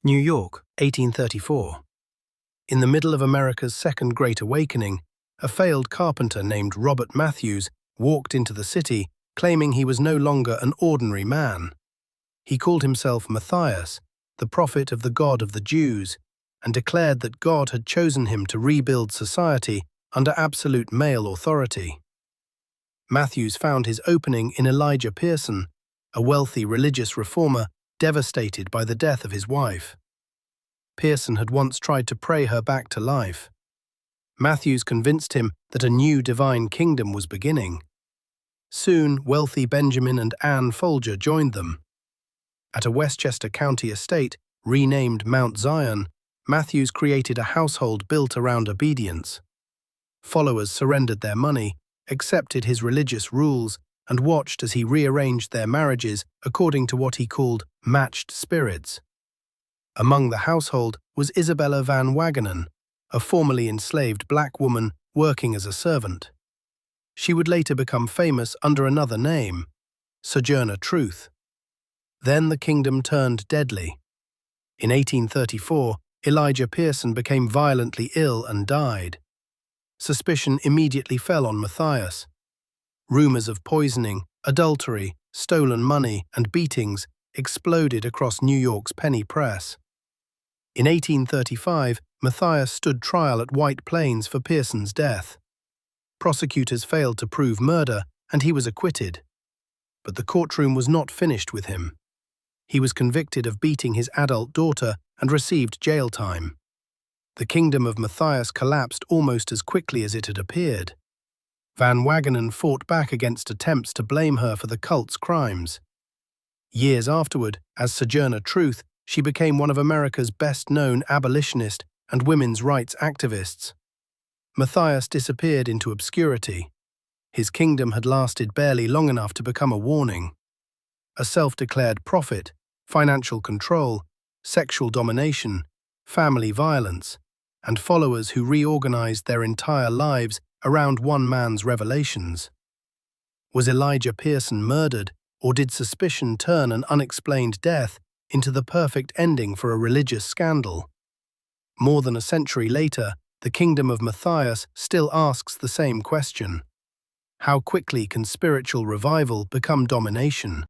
New York, 1834. In the middle of America's Second Great Awakening, a failed carpenter named Robert Matthias walked into the city, claiming he was no longer an ordinary man. He called himself Matthias, the prophet of the God of the Jews, and declared that God had chosen him to rebuild society under absolute male authority. Matthias found his opening in Elijah Pierson, a wealthy religious reformer devastated by the death of his wife. Pierson had once tried to pray her back to life. Matthias convinced him that a new divine kingdom was beginning. Soon, wealthy Benjamin and Ann Folger joined them. At a Westchester County estate, renamed Mount Zion, Matthias created a household built around obedience. Followers surrendered their money, accepted his religious rules, and watched as he rearranged their marriages according to what he called matched spirits. Among the household was Isabella Van Wagenen, a formerly enslaved black woman working as a servant. She would later become famous under another name, Sojourner Truth. Then the kingdom turned deadly. In 1834, Elijah Pierson became violently ill and died. Suspicion immediately fell on Matthias. Rumors of poisoning, adultery, stolen money, and beatings exploded across New York's penny press. In 1835, Matthias stood trial at White Plains for Pierson's death. Prosecutors failed to prove murder, and he was acquitted. But the courtroom was not finished with him. He was convicted of beating his adult daughter and received jail time. The kingdom of Matthias collapsed almost as quickly as it had appeared. Van Wagenen fought back against attempts to blame her for the cult's crimes. Years afterward, as Sojourner Truth, she became one of America's best-known abolitionist and women's rights activists. Matthias disappeared into obscurity. His kingdom had lasted barely long enough to become a warning. A self-declared prophet, financial control, sexual domination, family violence, and followers who reorganized their entire lives around one man's revelations. Was Elijah Pierson murdered, or did suspicion turn an unexplained death into the perfect ending for a religious scandal? More than a century later, the kingdom of Matthias still asks the same question. How quickly can spiritual revival become domination?